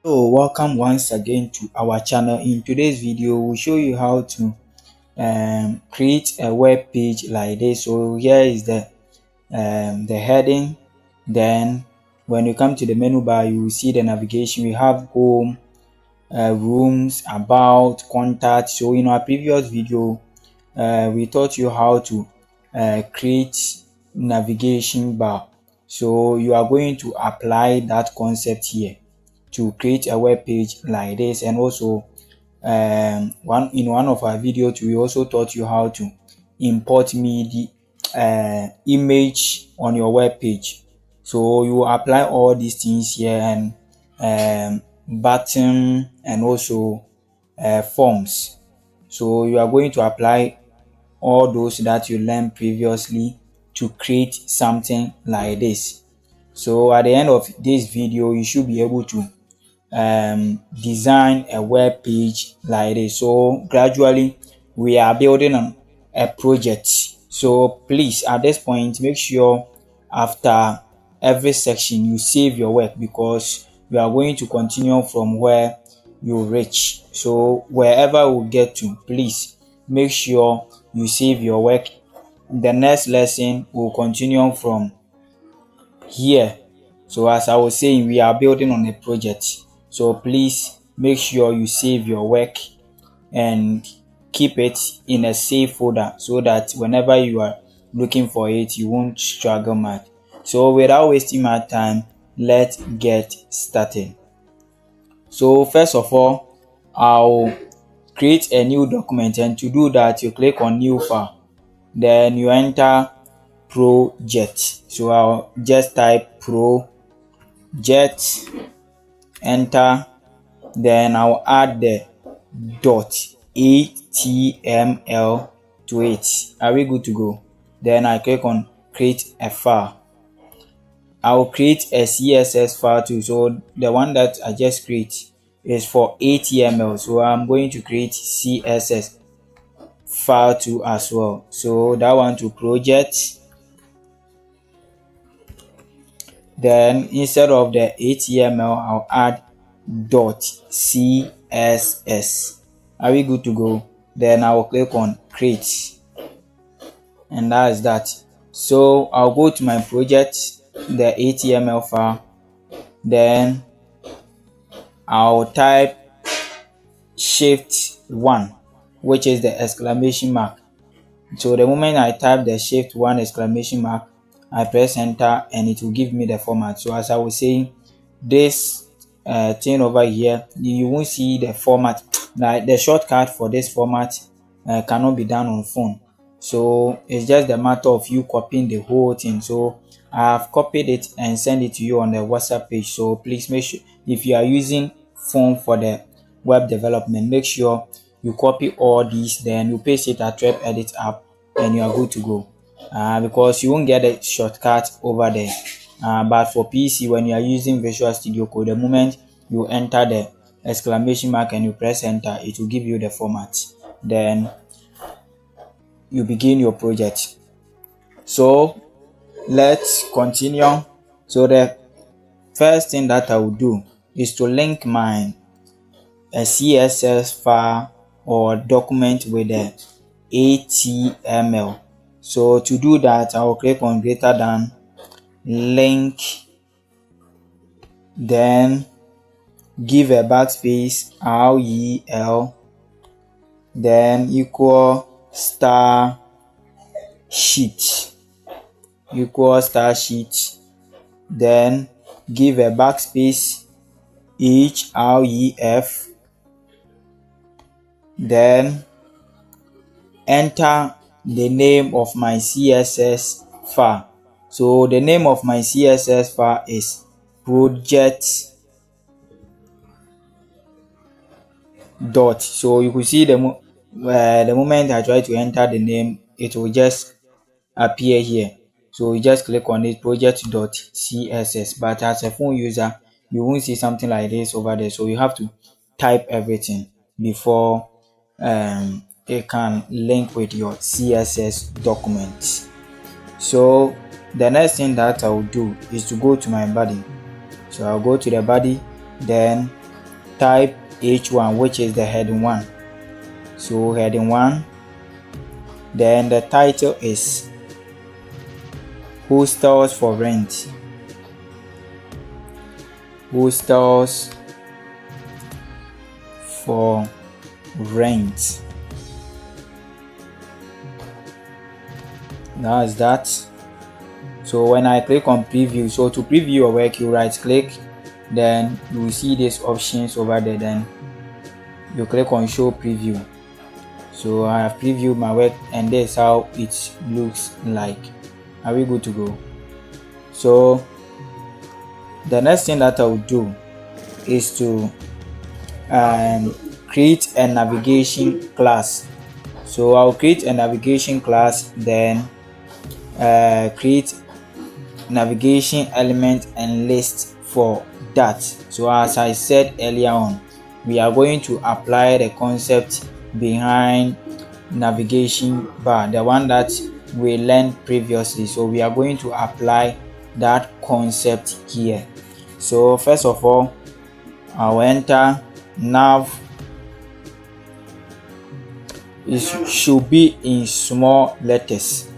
So welcome once again to our channel. In today's video we'll show you how to create a web page like this. So here is the heading. Then when you come to the menu bar, you will see the navigation. We have home, rooms, about, contact. So in our previous video we taught you how to create navigation bar. So you are going to apply that concept here to create a web page like this. And also one of our videos we also taught you how to import media image on your web page. So you apply all these things here, and button and also forms. So you are going to apply all those that you learned previously to create something like this. So at the end of this video you should be able to design a web page like this. So gradually we are building on a project. So please, at this point, make sure after every section you save your work, because we are going to continue from where you reach. So wherever we get to, please make sure you save your work. The next lesson will continue from here. So as I was saying, we are building on a project. So please make sure you save your work and keep it in a safe folder, so that whenever you are looking for it, you won't struggle much. So without wasting my time, let's get started. So first of all, I'll create a new document, and to do that you click on new file, then you enter project. So I'll just type project, enter, then I'll add the .html to it. Are we good to go? Then I click on create a file. I'll create a CSS file too. So the one that I just create is for HTML, so I'm going to create CSS file too as well. So that one to project. Then instead of the HTML, I'll add .css. Are we good to go? Then I will click on create, and that is that. So I'll go to my project, the HTML file, then I'll type shift1, which is the exclamation mark. So the moment I type the shift1 exclamation mark, I press enter and it will give me the format. So as I was saying, this thing over here, you won't see the format. Like the shortcut for this format cannot be done on phone. So it's just a matter of you copying the whole thing. So I have copied it and sent it to you on the WhatsApp page. So please make sure, if you are using phone for the web development, make sure you copy all these, then you paste it at Web Edit app, and you are good to go. Because you won't get a shortcut over there. But for PC, when you are using Visual Studio Code, the moment you enter the exclamation mark and you press enter, it will give you the format. Then you begin your project. So let's continue. So the first thing that I will do is to link my CSS file or document with the HTML. So to do that, I will click on greater than, link, then give a backspace, REL, then equal star sheet, then give a backspace, href, then enter the name of my CSS file. So the name of my CSS file is project dot. So you could see the moment I try to enter the name, it will just appear here. So you just click on it, project.css. But as a phone user, you won't see something like this over there. So you have to type everything before it can link with your CSS document. So the next thing that I will do is to go to my body. So I'll go to the body, then type H1, which is the heading 1. So heading 1, then the title is Hostels for Rent. Hostels for rent. That's that. So when I click on preview, so to preview your work, you right click, then you will see these options over there, then you click on show preview. So I have previewed my work and this is how it looks like. Are we good to go? So the next thing that I will do is to create a navigation class. So I'll create a navigation class, then create navigation element and list for that. So as I said earlier on, we are going to apply the concept behind navigation bar, the one that we learned previously. So we are going to apply that concept here. So first of all, I'll enter nav. It should be in small letters.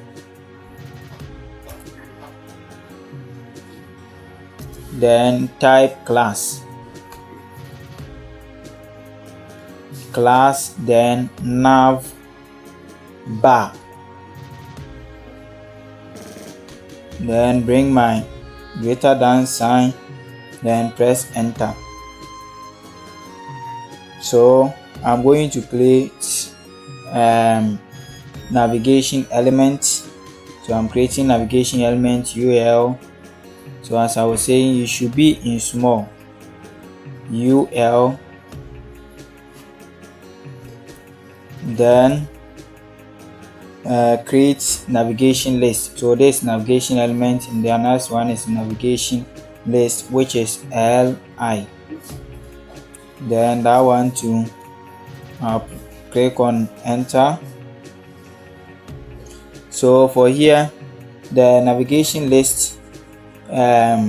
Then type class, then nav bar, then bring my greater than sign, then press enter. So I'm going to create navigation element. So I'm creating navigation element UL. So as I was saying, it should be in small UL. Then create navigation list. So this navigation element, and the next one is navigation list, which is LI. Then that one too, I'll click on enter. So for here, the navigation list, I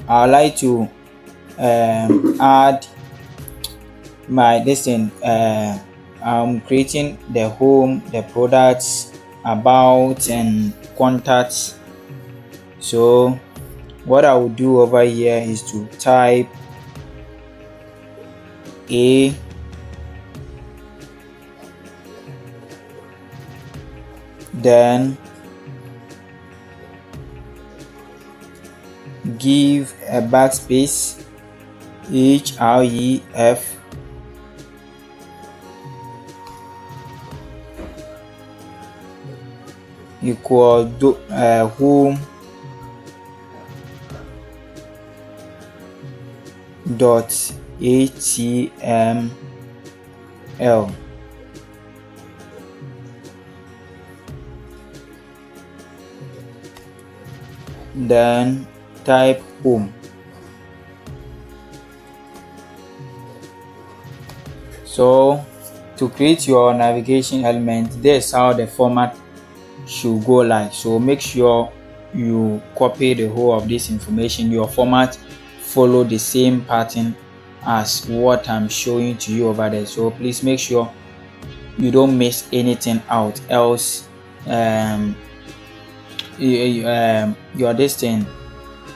like to add my listing. I'm creating the home, the products, about, and contacts. So what I will do over here is to type A, then give a backspace, href, equal home dot html. Then type home. So to create your navigation element, this is how the format should go like. So make sure you copy the whole of this information. Your format follow the same pattern as what I'm showing to you over there. So please make sure you don't miss anything out, else your this thing,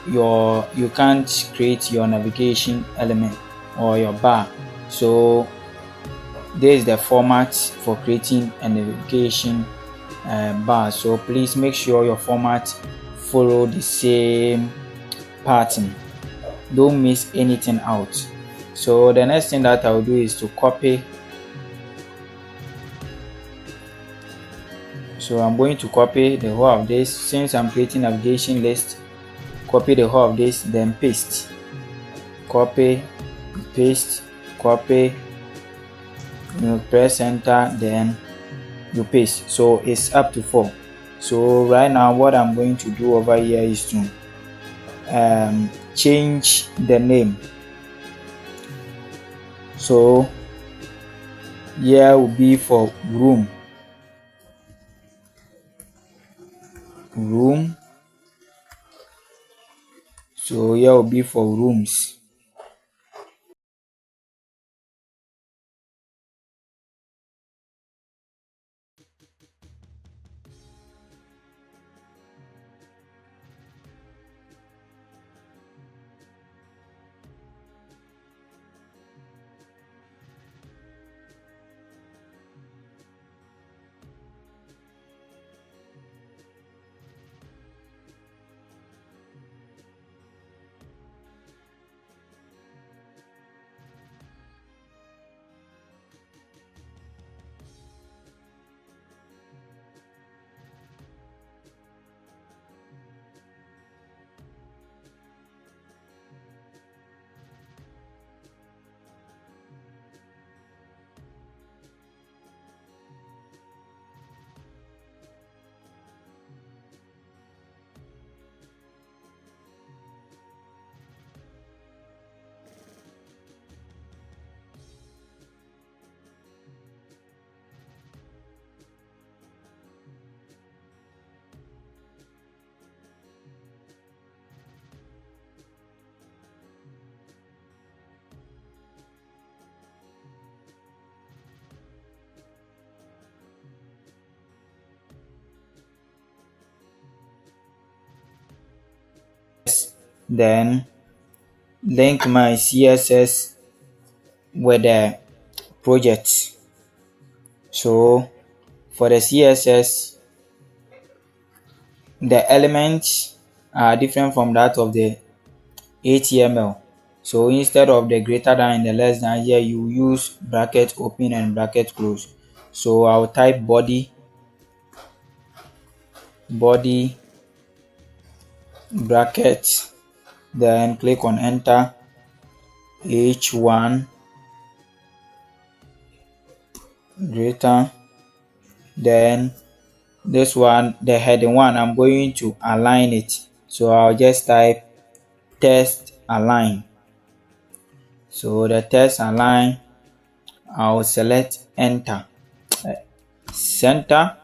you can't create your navigation element or your bar. So this is the format for creating a navigation bar. So please make sure your format follow the same pattern, don't miss anything out. So the next thing that I will do is to copy. So I'm going to copy the whole of this. Since I'm creating navigation list, copy the whole of this, then paste, copy, paste, copy, you press enter, then you paste. So it's up to 4. So right now what I'm going to do over here is to change the name. So here will be for room. So here will be for rooms. then link my CSS with the project. So for the CSS, the elements are different from that of the HTML. So instead of the greater than and the less than, here you use bracket open and bracket close. So I'll type body bracket, then click on enter, h1 greater, then this one, the heading one, I'm going to align it. So I'll just type text align. So the text align, I'll select enter, center,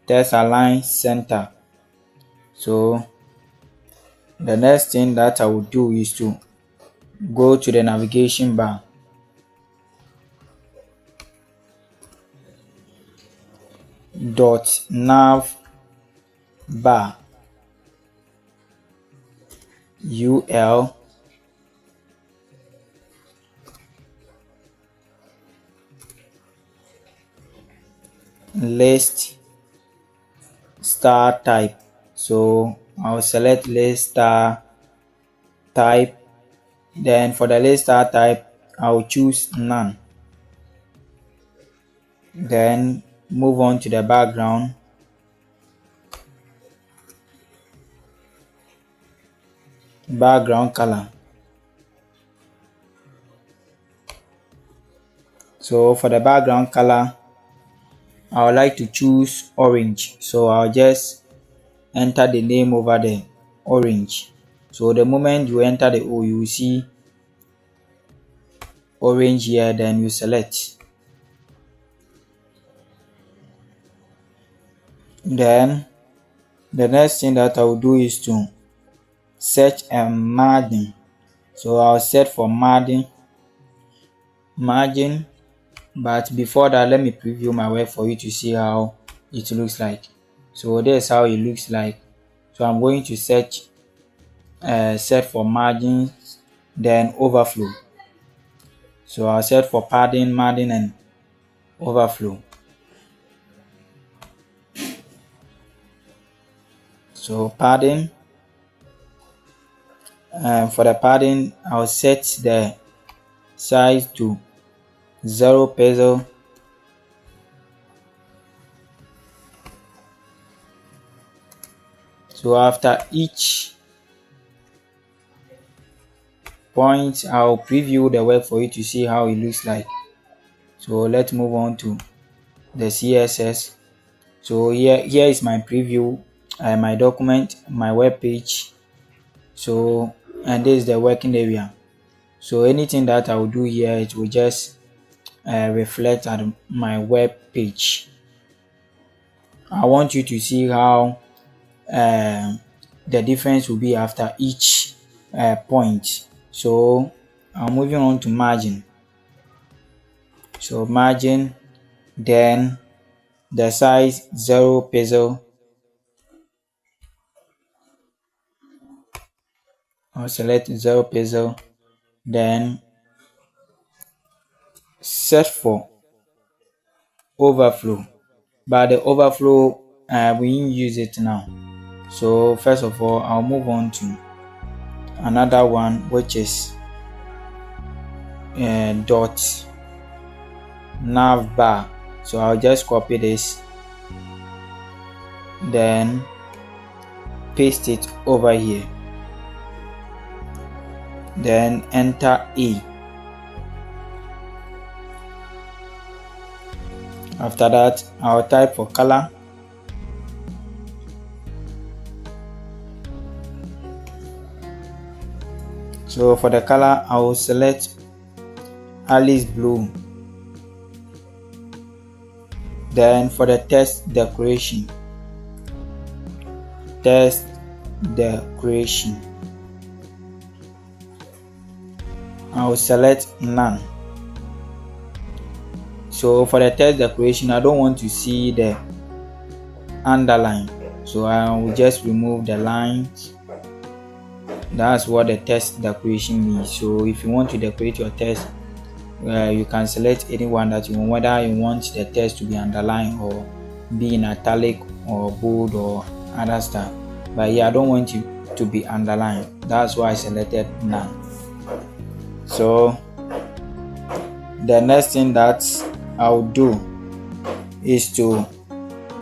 text align center. So the next thing that I will do is to go to the navigation bar, .nav bar ul list star type. So I'll select list star type, then for the list star type I'll choose none, then move on to the background, color. So for the background color, I would like to choose orange. So I'll just enter the name over there, orange. So the moment you enter the O, you will see orange here, then you select. Then the next thing that I will do is to search a margin. So I'll set for margin, but before that, let me preview my work for you to see how it looks like. So this is how it looks like. So I'm going to set for margins, then overflow. So I'll set for padding, margin, and overflow. So padding, for the padding, I'll set the size to 0 pixel. So after each point, I'll preview the work for you to see how it looks like. So let's move on to the CSS. So here is my preview, my document, my web page. So, and this is the working area. So anything that I will do here, it will just reflect on my web page. I want you to see how the difference will be after each point. So I'm moving on to margin. So margin, then the size 0 pixel. I'll select 0 pixel, then set for overflow, but the overflow we didn't use it now. So first of all, I'll move on to another one, which is dot nav bar. So I'll just copy this, then paste it over here, then enter A. After that, I'll type for color. So for the color, I will select Alice blue. Then for the text decoration, I will select none. So for the text decoration, I don't want to see the underline, so I will just remove the lines. That's what the text decoration means. So if you want to decorate your text, you can select anyone that you want, whether you want the text to be underlined or be in italic or bold or other stuff. But yeah, I don't want you to be underlined. That's why I selected none. So the next thing that I'll do is to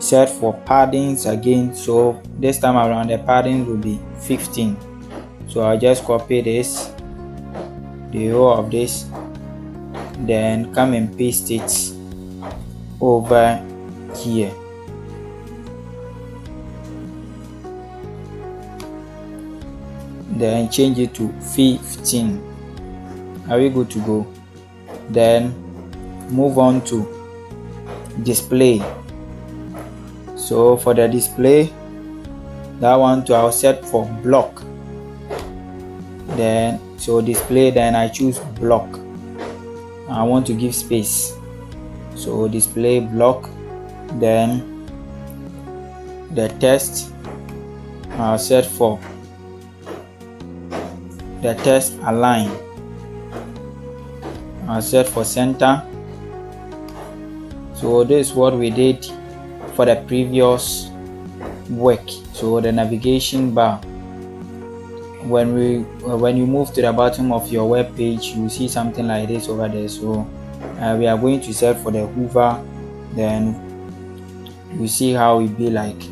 set for paddings again. So this time around the padding will be 15. So I'll just copy this, the whole of this, then come and paste it over here. Then change it to 15. Are we good to go? Then move on to display. So for the display, that one too I'll set for block. Then so display, then I choose block. I want to give space, so display block. Then the text I'll set for the text align. I'll set for center. So this is what we did for the previous work. So the navigation bar, when you move to the bottom of your web page, you will see something like this over there. So we are going to set for the hover, then you see how it be like.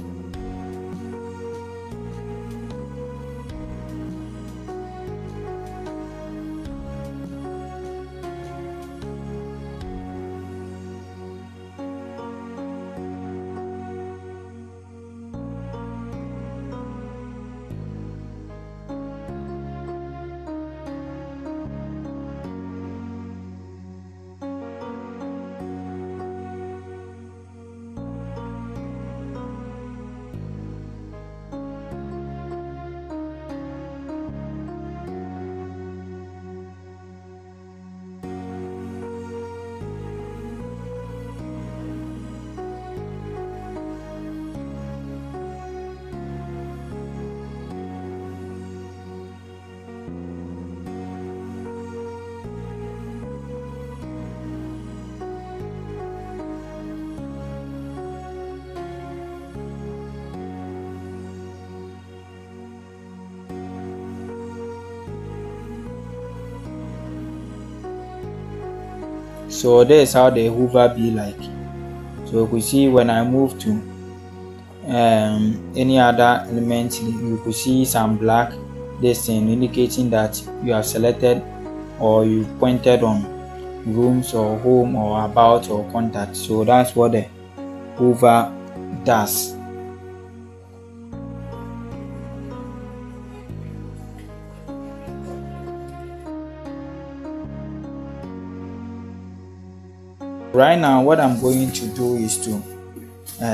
So this is how the hover be like. So you could see when I move to any other element, you could see some black, this thing indicating that you have selected or you pointed on rooms or home or about or contact. So that's what the hover does. Right now what I'm going to do is to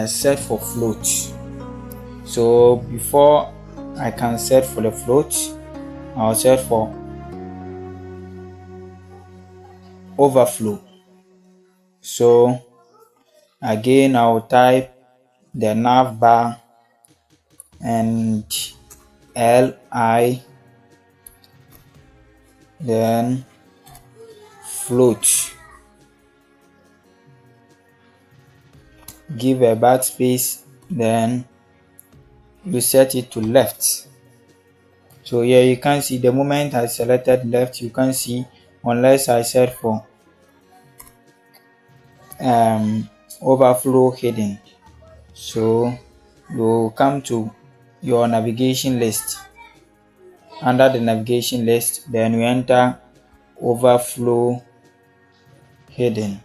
set for float. So before I can set for the float, I'll set for overflow. So again I'll type the nav bar and li, then float, give a backspace, then you set it to left. So here you can see the moment I selected left, you can see unless I set for overflow hidden. So you come to your navigation list. Under the navigation list, then you enter overflow hidden.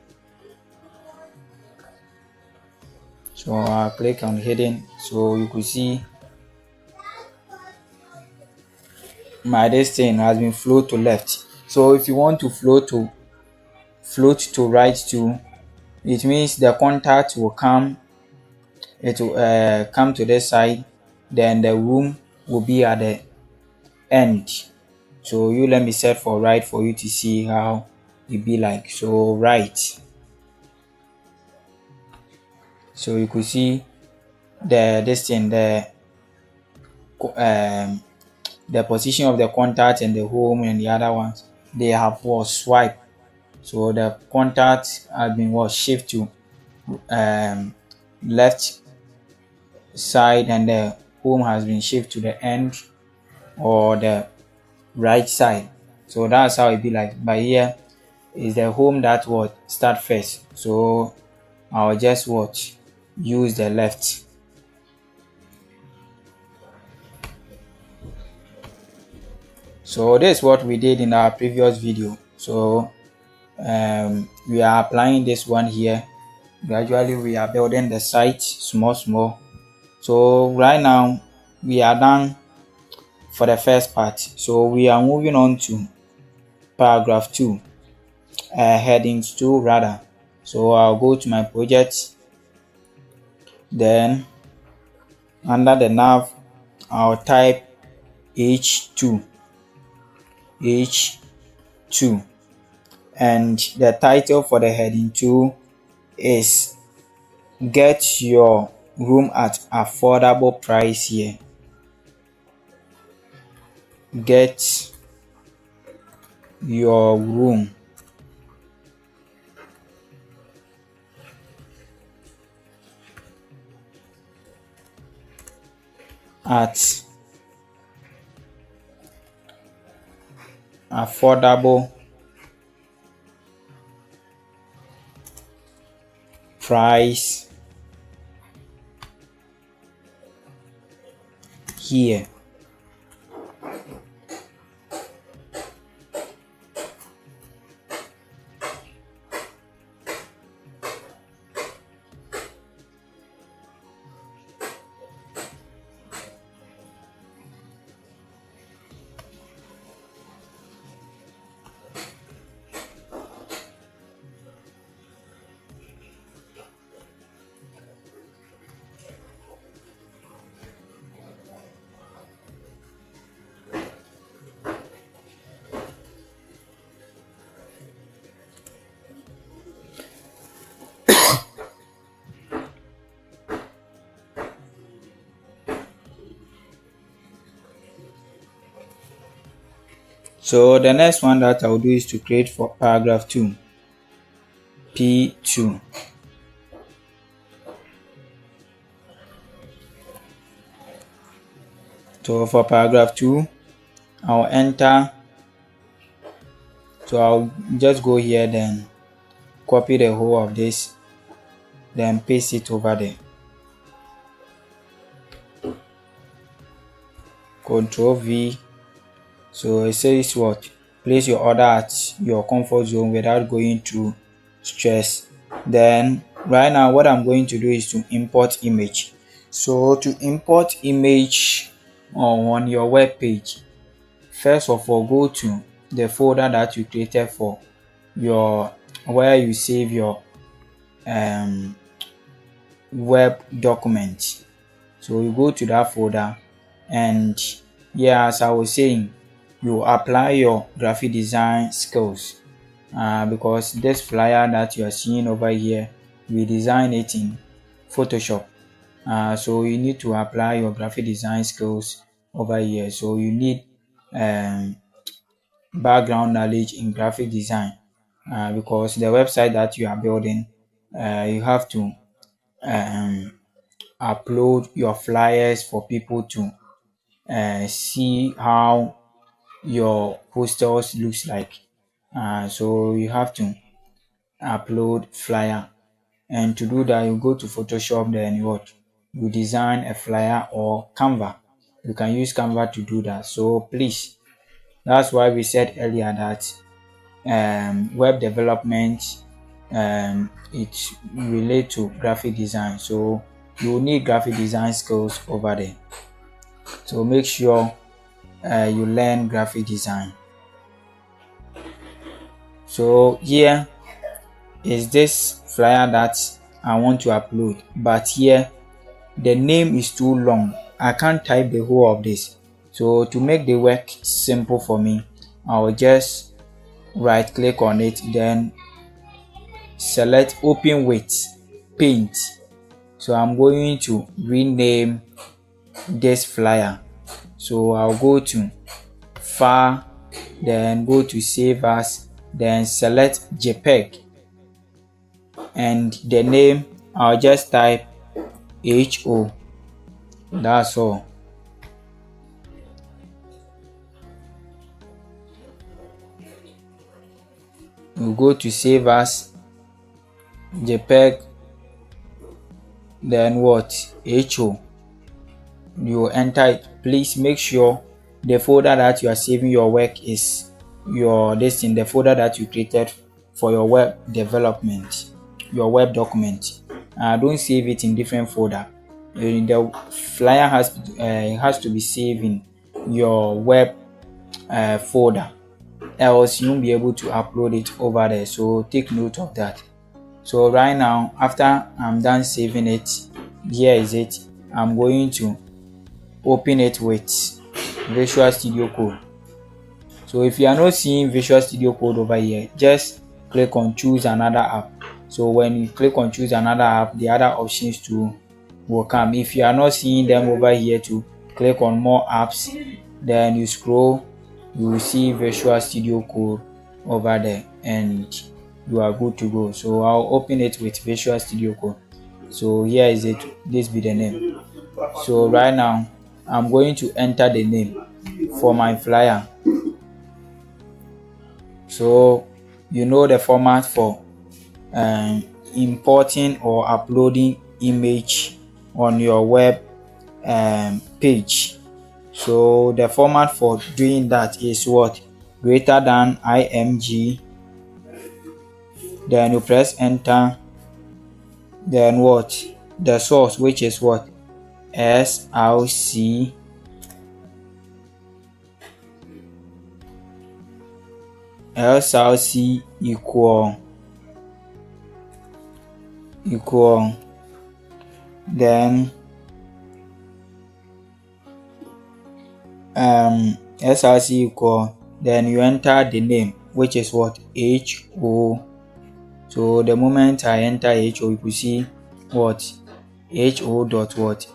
So I'll click on hidden. So you could see my destiny has been float to left. So if you want to float to right too, it means the contact will come, it will come to this side, then the room will be at the end. So you let me set for right for you to see how it be like. So right, so you could see the the position of the contact and the home and the other ones, they have was swipe. So the contact has been was shift to left side, and the home has been shift to the end or the right side. So that's how it be like. But here is the home that would start first. So I'll just use the left. So this is what we did in our previous video. So we are applying this one here. Gradually we are building the site small. So right now we are done for the first part. So we are moving on to paragraph 2, headings 2 rather. So I'll go to my project, then under the nav I'll type H2, and the title for the heading 2 is Get Your Room at Affordable Price Here. Get your room at affordable price here. So the next one that I'll do is to create for paragraph 2, P2. So for paragraph 2, I'll enter. So I'll just go here, then copy the whole of this, then paste it over there. Control V. So it says what? Place your order at your comfort zone without going through stress. Then right now what I'm going to do is to import image. So to import image on your web page, first of all go to the folder that you created for your where you save your web document. So you go to that folder, and yeah, as I was saying, you apply your graphic design skills, because this flyer that you are seeing over here, we design it in Photoshop. So you need to apply your graphic design skills over here. So you need background knowledge in graphic design, because the website that you are building, you have to upload your flyers for people to see how your posters looks like. So you have to upload flyer, and to do that you go to Photoshop, then you design a flyer, or Canva. You can use Canva to do that. So please, that's why we said earlier that web development, it relates to graphic design. So you need graphic design skills over there. So make sure you learn graphic design. So here is this flyer that I want to upload, but here the name is too long. I can't type the whole of this. So to make the work simple for me, I will just right click on it, then select open with paint. So I'm going to rename this flyer. So I'll go to File, then go to Save As, then select JPEG, and the name I'll just type HO. That's all. We'll go to Save As, JPEG, then what? HO. You enter it. Please make sure the folder that you are saving your work is the folder that you created for your web development, your web document. Don't save it in different folder. The flyer has to be saved in your web folder, else you won't be able to upload it over there. So take note of that. So right now, after I'm done saving it, here is it. I'm going to open it with Visual Studio Code. So if you are not seeing Visual Studio Code over here, just click on choose another app. So when you click on choose another app, the other options too will come. If you are not seeing them over here, to click on more apps, then you scroll, you will see Visual Studio Code over there, and you are good to go. So I'll open it with Visual Studio Code. So here is it. This be the name. So right now I'm going to enter the name for my flyer. So you know the format for importing or uploading image on your web page. So the format for doing that is what? Greater than img, then you press enter, then what? The source, which is what? src equal then src equal, then you enter the name, which is what? HO. So the moment I enter HO, you will see what? HO dot what?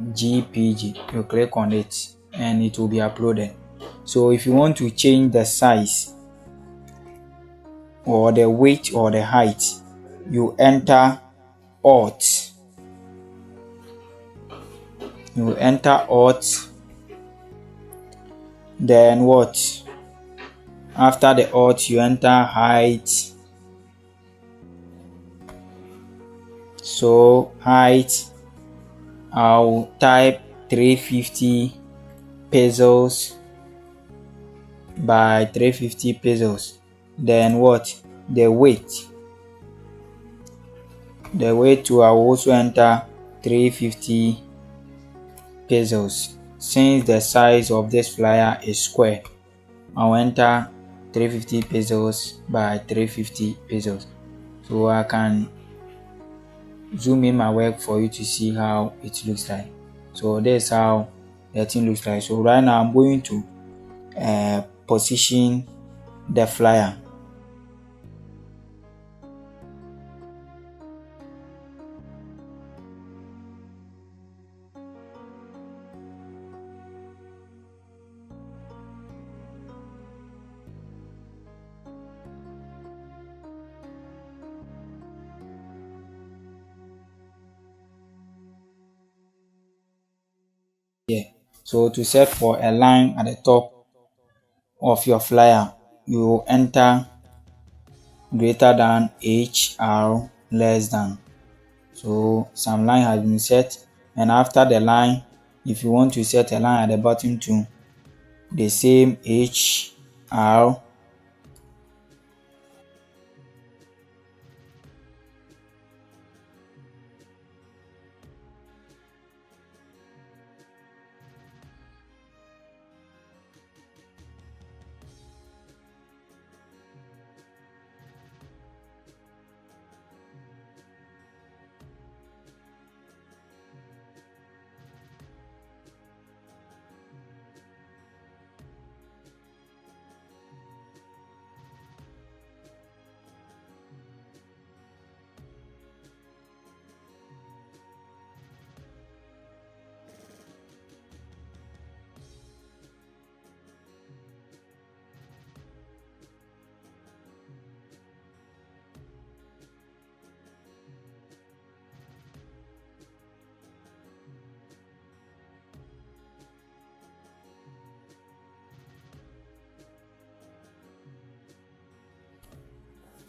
GPG. You click on it and it will be uploaded. So if you want to change the size or the weight or the height, you enter Alt. You enter Alt, then what? After the Alt, you enter height. So height, I'll type 350 pixels by 350 pixels. Then what? The weight too, I will also enter 350 pixels. Since the size of this flyer is square, I'll enter 350 pixels by 350 pixels. So I can zoom in my work for you to see how it looks like. So this is how the thing looks like. So right now I'm going to position the flyer. So to set for a line at the top of your flyer, you enter greater than HR less than. So some line has been set, and after the line, if you want to set a line at the bottom too, the same HR.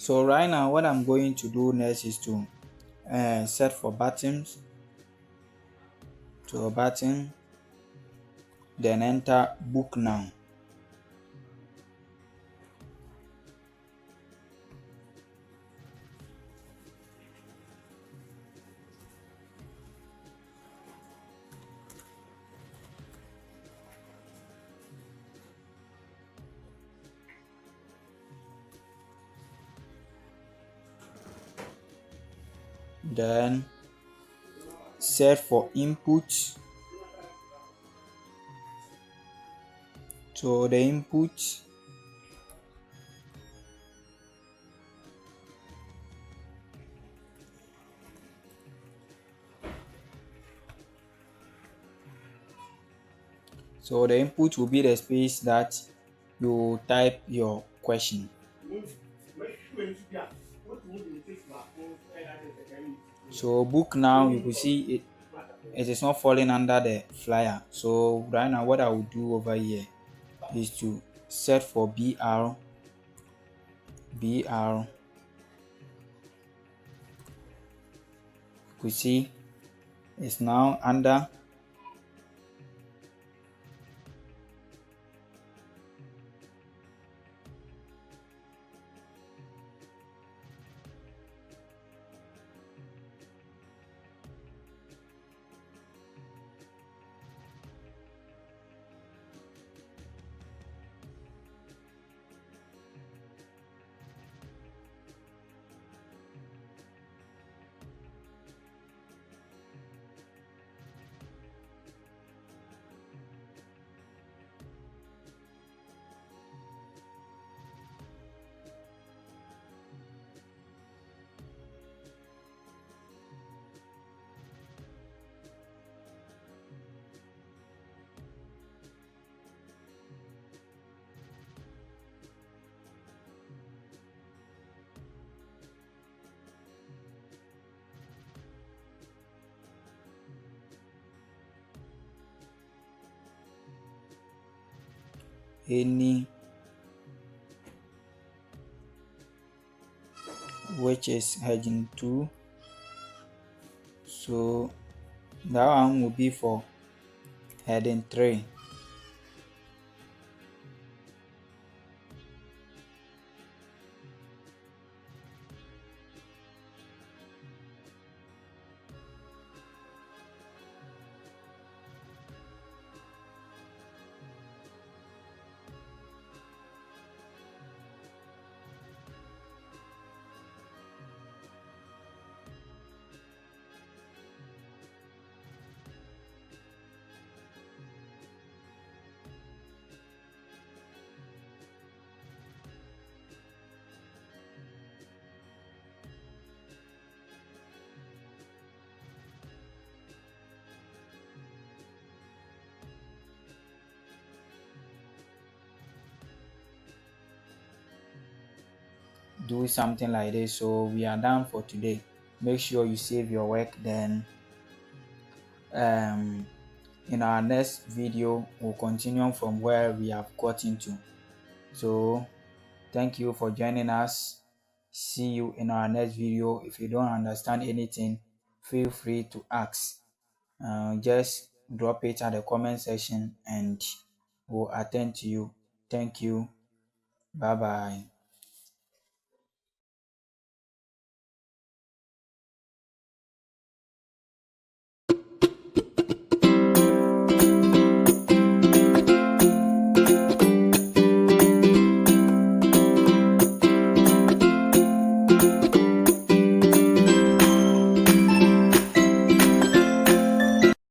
So right now what I'm going to do next is to set for buttons. To a button, then enter book now. Then set for input. So the input, will be the space that you type your question. So book now, you will see it is not falling under the flyer. So right now what I will do over here is to set for BR. You could see it's now under any, which is heading 2. So that one will be for heading 3. Do something like this. So we are done for today. Make sure you save your work. Then in our next video we'll continue from where we have gotten to. So thank you for joining us. See you in our next video. If you don't understand anything, feel free to ask. Just drop it at the comment section and we'll attend to you. Thank you. Bye bye.